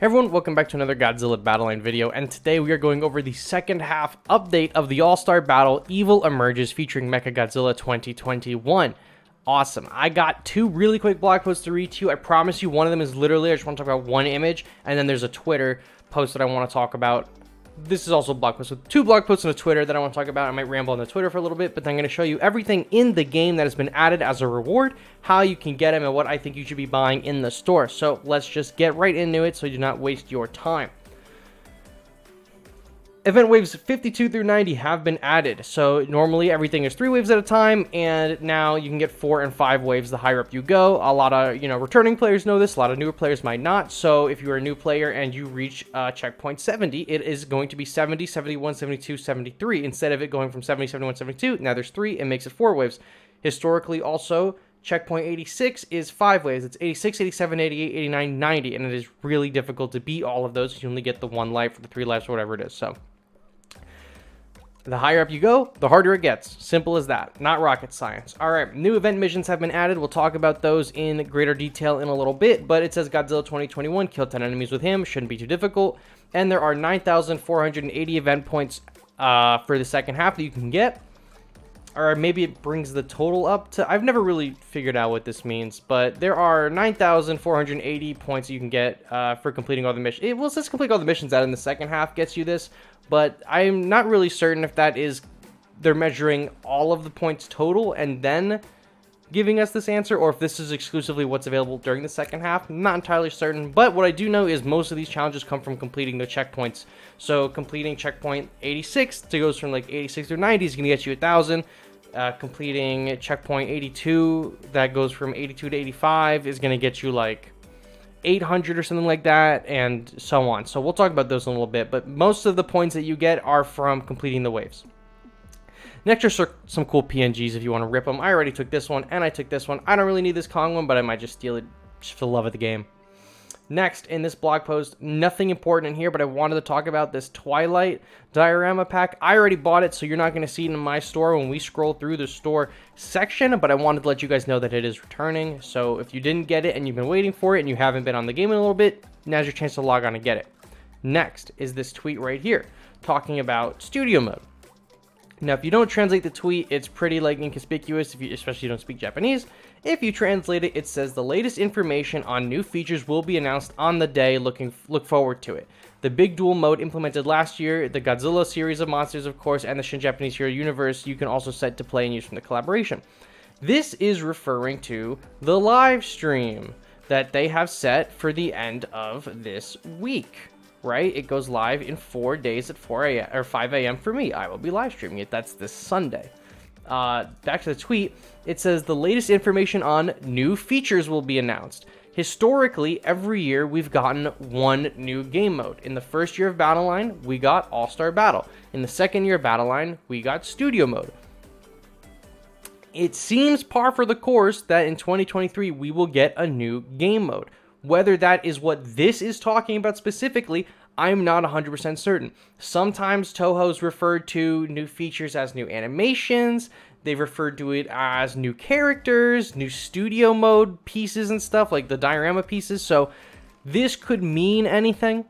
Hey everyone, welcome back to another Godzilla Battleline video, and today we are going over the second half update of the All-Star Battle Evil Emerges featuring Mechagodzilla 2021. Awesome. I got two really quick blog posts to read to you. I promise you one of them is literally, I just want to talk about one image, and then there's a Twitter post that I want to talk about. This is also a blog post with two blog posts and a Twitter that I want to talk about. I might ramble on the Twitter for a little bit, but then I'm going to show you everything in the game that has been added as a reward, how you can get them, and what I think you should be buying in the store. So let's just get right into it so you do not waste your time. Event waves 52 through 90 have been added. So normally everything is 3 waves at a time, and now you can get 4 and 5 waves the higher up you go. A lot of, returning players know this, a lot of newer players might not. So if you're a new player and you reach checkpoint 70, it is going to be 70, 71, 72, 73. Instead of it going from 70, 71, 72, now there's 3, it makes it 4 waves. Historically also, checkpoint 86 is 5 waves. It's 86, 87, 88, 89, 90, and it is really difficult to beat all of those. You only get the 1 life or the 3 lives or whatever it is. So the higher up you go, the harder it gets. Simple as that. Not rocket science. All right, new event missions have been added. We'll talk about those in greater detail in a little bit, but it says Godzilla 2021, kill 10 enemies with him. Shouldn't be too difficult. And there are 9,480 event points for the second half that you can get. Or maybe it brings the total up to... I've never really figured out what this means, but there are 9,480 points you can get for completing all the missions. Well, it says complete all the missions that in the second half gets you this, but I'm not really certain if that is... They're measuring all of the points total and then giving us this answer, or if this is exclusively what's available during the second half. I'm not entirely certain, but what I do know is most of these challenges come from completing the checkpoints. So completing checkpoint 86 to goes from like 86 through 90 is going to get you 1,000. Completing checkpoint 82 that goes from 82 to 85 is going to get you like 800 or something like that, and so on. So we'll talk about those in a little bit, but most of the points that you get are from completing the waves. Next are some cool PNGs if you want to rip them. I already took this one, and I took this one. I don't really need this Kong one, but I might just steal it just for the love of the game. Next, in this blog post, nothing important in here, but I wanted to talk about this Twilight diorama pack. I already bought it, so you're not going to see it in my store when we scroll through the store section, but I wanted to let you guys know that it is returning. So if you didn't get it and you've been waiting for it and you haven't been on the game in a little bit, now's your chance to log on and get it. Next is this tweet right here, talking about studio mode. Now, if you don't translate the tweet, it's pretty inconspicuous, especially if you don't speak Japanese. If you translate it, it says the latest information on new features will be announced on the day. Look forward to it. The big dual mode implemented last year, the Godzilla series of monsters, of course, and the Shin Japanese Hero universe, you can also set to play and use from the collaboration. This is referring to the live stream that they have set for the end of this week. Right? It goes live in 4 days at 4 a.m. or 5 a.m. for me. I will be live streaming it. That's this Sunday. Back to the tweet. It says the latest information on new features will be announced. Historically, every year we've gotten one new game mode. In the first year of Battleline, we got All-Star Battle. In the second year of Battleline, we got Studio Mode. It seems par for the course that in 2023 we will get a new game mode. Whether that is what this is talking about specifically, I'm not 100% certain. Sometimes Toho's referred to new features as new animations. They've referred to it as new characters, new studio mode pieces and stuff, like the diorama pieces. So this could mean anything.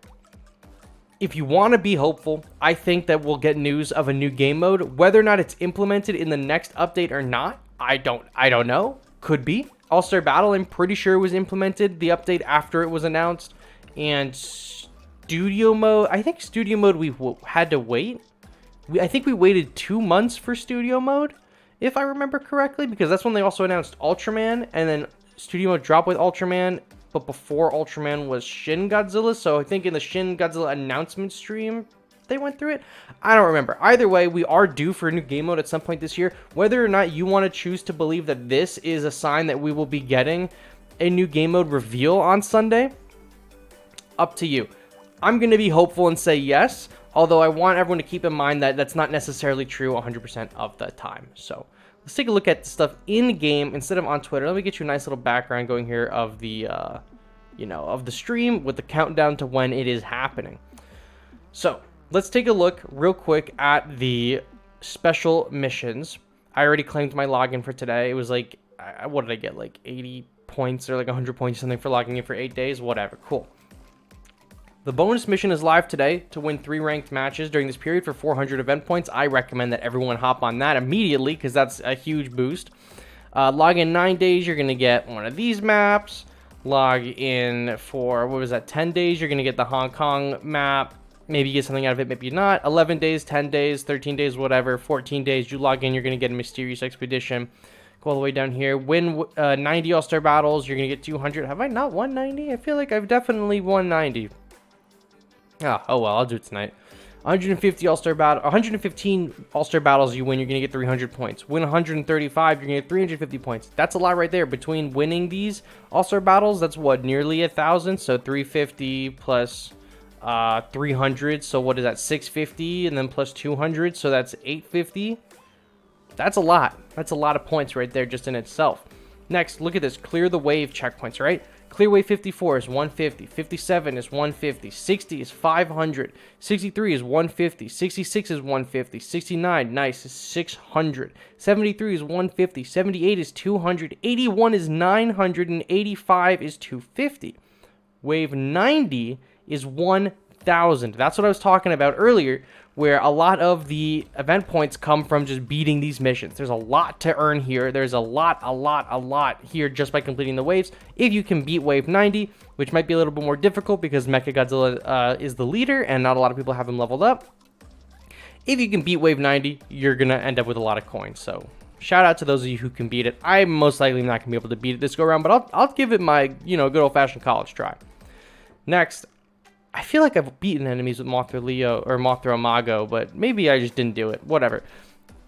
If you want to be hopeful, I think that we'll get news of a new game mode. Whether or not it's implemented in the next update or not, I don't know. Could be. All-Star Battle, I'm pretty sure was implemented, the update after it was announced. And Studio Mode, I think Studio Mode we had to wait. I think we waited 2 months for Studio Mode, if I remember correctly, because that's when they also announced Ultraman, and then Studio Mode dropped with Ultraman, but before Ultraman was Shin Godzilla, so I think in the Shin Godzilla announcement stream, they went through it. I don't remember. Either way, we are due for a new game mode at some point this year. Whether or not you want to choose to believe that this is a sign that we will be getting a new game mode reveal on Sunday, up to you. I'm going to be hopeful and say yes, although I want everyone to keep in mind that that's not necessarily true 100% of the time. So let's take a look at the stuff in game instead of on Twitter. Let me get you a nice little background going here of the, of the stream with the countdown to when it is happening. So let's take a look real quick at the special missions. I already claimed my login for today. It was like, what did I get? Like 80 points or like 100 points or something for logging in for 8 days? Whatever. Cool. The bonus mission is live today to win 3 ranked matches during this period for 400 event points. I recommend that everyone hop on that immediately because that's a huge boost. Log in 9 days, you're going to get one of these maps. Log in for, 10 days, you're going to get the Hong Kong map. Maybe you get something out of it, maybe not. 11 days, 10 days, 13 days, whatever. 14 days, you log in, you're going to get a mysterious expedition. Go all the way down here. Win 90 All-Star battles, you're going to get 200. Have I not won 90? I feel like I've definitely won 90. Oh well, I'll do it tonight. 150 All-Star battle, 115 All-Star battles you win, you're going to get 300 points. Win 135, you're going to get 350 points. That's a lot right there. Between winning these All-Star battles, that's what, nearly 1,000? So 350 plus 300, so what is that, 650, and then plus 200, so that's 850. That's a lot. That's a lot of points right there just in itself. Next, look at this. Clear the wave checkpoints, right? Clear wave 54 is 150, 57 is 150, 60 is 500, 63 is 150, 66 is 150, 69, nice, is 600, 73 is 150, 78 is 200, 81 is 900, and 85 is 250. Wave 90 is 1,000. That's what I was talking about earlier, where a lot of the event points come from just beating these missions. There's a lot to earn here. There's a lot here just by completing the waves. If you can beat wave 90, which might be a little bit more difficult because Mechagodzilla is the leader and not a lot of people have him leveled up. If you can beat wave 90, you're going to end up with a lot of coins. So shout out to those of you who can beat it. I'm most likely not going to be able to beat it this go around, but I'll give it my, good old-fashioned college try. Next, I feel like I've beaten enemies with Mothra Leo or Mothra Imago, but maybe I just didn't do it. Whatever.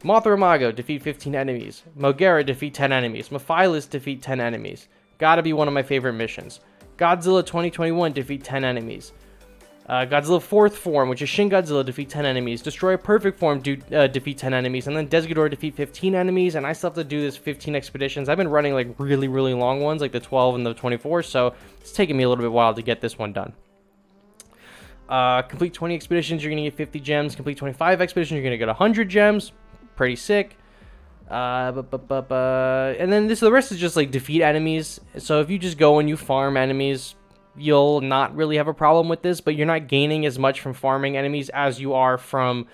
Mothra Imago, defeat 15 enemies. Mogera, defeat 10 enemies. Mephilas, defeat 10 enemies. Gotta be one of my favorite missions. Godzilla 2021, defeat 10 enemies. Godzilla 4th form, which is Shin Godzilla, defeat 10 enemies. Destroy a perfect form, defeat 10 enemies. And then Desghidorah, defeat 15 enemies. And I still have to do this 15 expeditions. I've been running like really, really long ones, like the 12 and the 24. So it's taking me a little bit while to get this one done. Complete 20 expeditions, you're going to get 50 gems. Complete 25 expeditions, you're going to get 100 gems. Pretty sick. And then the rest is just like defeat enemies. So if you just go and you farm enemies, you'll not really have a problem with this, but you're not gaining as much from farming enemies as you are from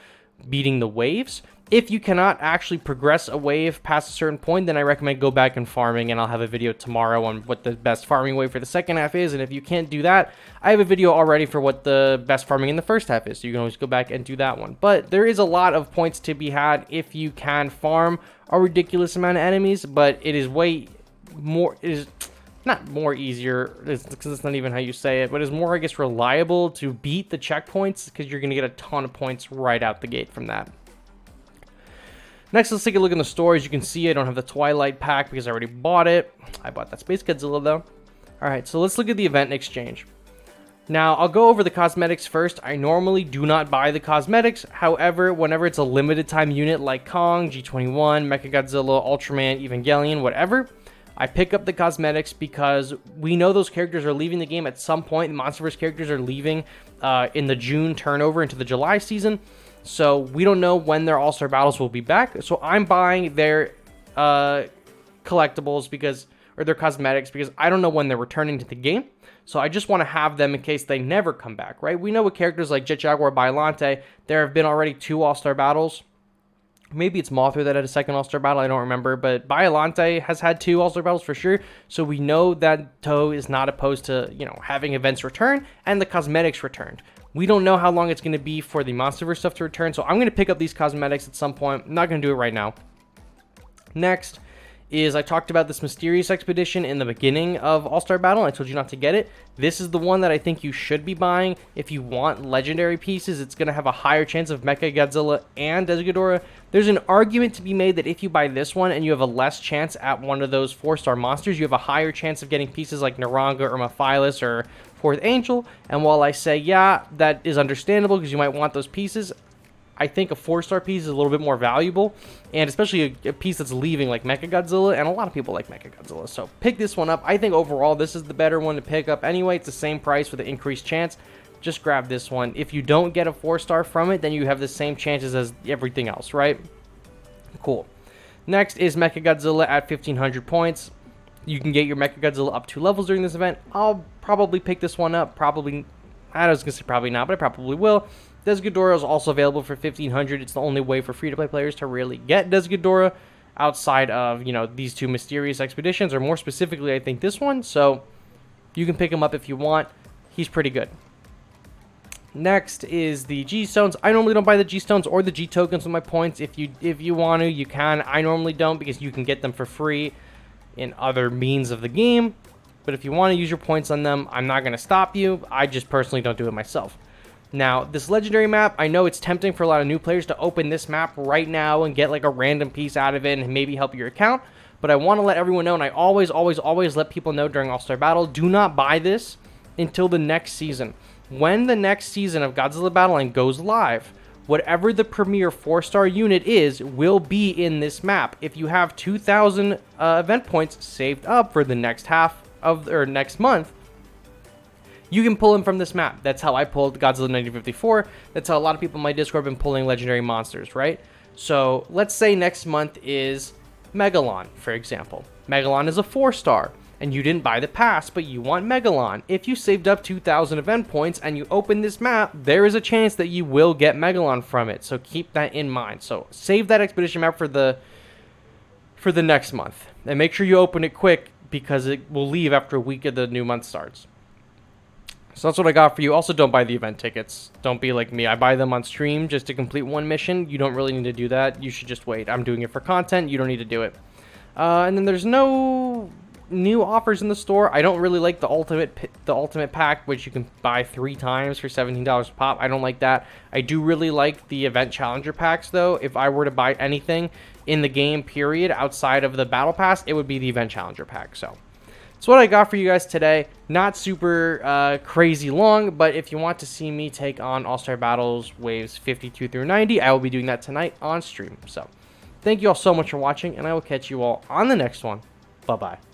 beating the waves. If you cannot actually progress a wave past a certain point, then I recommend go back and farming, and I'll have a video tomorrow on what the best farming wave for the second half is. And if you can't do that, I have a video already for what the best farming in the first half is, so you can always go back and do that one. But there is a lot of points to be had if you can farm a ridiculous amount of enemies, but it is way more, it is not more easier, because it's not even how you say it, but it's more, I guess, reliable to beat the checkpoints, because you're going to get a ton of points right out the gate from that. Next, let's take a look in the store. As you can see, I don't have the Twilight pack because I already bought it. I bought that Space Godzilla, though. Alright, so let's look at the event exchange. Now, I'll go over the cosmetics first. I normally do not buy the cosmetics. However, whenever it's a limited time unit like Kong, G21, Mechagodzilla, Ultraman, Evangelion, whatever, I pick up the cosmetics because we know those characters are leaving the game at some point. The Monsterverse characters are leaving in the June turnover into the July season. So we don't know when their All-Star battles will be back. So I'm buying their collectibles or their cosmetics because I don't know when they're returning to the game. So I just want to have them in case they never come back, right? We know with characters like Jet Jaguar, Biollante, there have been already 2 All-Star battles. Maybe it's Mothra that had a second All-Star battle, I don't remember. But Biollante has had 2 All-Star battles for sure. So we know that Toho is not opposed to, having events return and the cosmetics returned. We don't know how long it's going to be for the Monsterverse stuff to return, so I'm going to pick up these cosmetics at some point. I'm not going to do it right now. Next is I talked about this mysterious expedition in the beginning of All-Star Battle. I told you not to get it. This is the one that I think you should be buying. If you want legendary pieces, it's going to have a higher chance of Mechagodzilla and Desghidorah. There's an argument to be made that if you buy this one and you have a less chance at one of those 4-star monsters, you have a higher chance of getting pieces like Naranga or Mephilas or 4th Angel. And while I say, yeah, that is understandable because you might want those pieces, I think a 4-star piece is a little bit more valuable, and especially a piece that's leaving like Mechagodzilla, and a lot of people like Mechagodzilla. So pick this one up. I think overall this is the better one to pick up anyway. It's the same price with an increased chance. Just grab this one. If you don't get a 4-star from it, then you have the same chances as everything else, right? Cool. Next is Mechagodzilla at 1,500 points. You can get your Mechagodzilla up 2 levels during this event. I'll probably pick this one up, probably I was going to say probably not, but I probably will. Desghidorah is also available for 1,500. It's the only way for free-to-play players to really get Desghidorah outside of, these two mysterious expeditions, or more specifically, I think this one. So you can pick him up if you want. He's pretty good. Next is the G-Stones. I normally don't buy the G-Stones or the G-Tokens with my points. If you want to, you can. I normally don't because you can get them for free in other means of the game. But if you want to use your points on them, I'm not going to stop you. I just personally don't do it myself. Now, this legendary map, I know it's tempting for a lot of new players to open this map right now and get like a random piece out of it and maybe help your account. But I want to let everyone know, and I always let people know during All-Star Battle, do not buy this until the next season. When the next season of Godzilla Battleline goes live, whatever the premier 4-star unit is will be in this map. If you have 2,000 event points saved up for the next next month, you can pull them from this map. That's how I pulled Godzilla 1954. That's how a lot of people in my Discord have been pulling legendary monsters, right? So let's say next month is Megalon, for example. Megalon is a 4-star, and you didn't buy the pass, but you want Megalon. If you saved up 2,000 event points and you open this map, there is a chance that you will get Megalon from it. So keep that in mind. So save that expedition map for the next month, and make sure you open it quick because it will leave after a week of the new month starts. So that's what I got for you. Also, don't buy the event tickets. Don't be like me. I buy them on stream just to complete one mission. You don't really need to do that. You should just wait. I'm doing it for content. You don't need to do it. And then there's no new offers in the store. I don't really like the ultimate pack, which you can buy 3 times for $17 a pop. I don't like that. I do really like the event challenger packs, though. If I were to buy anything in the game, period, outside of the battle pass, it would be the event challenger pack. So that's what I got for you guys today. Not super crazy long, but if you want to see me take on All-Star Battles waves 52 through 90, I will be doing that tonight on stream. So thank you all so much for watching, and I will catch you all on the next one. Bye-bye.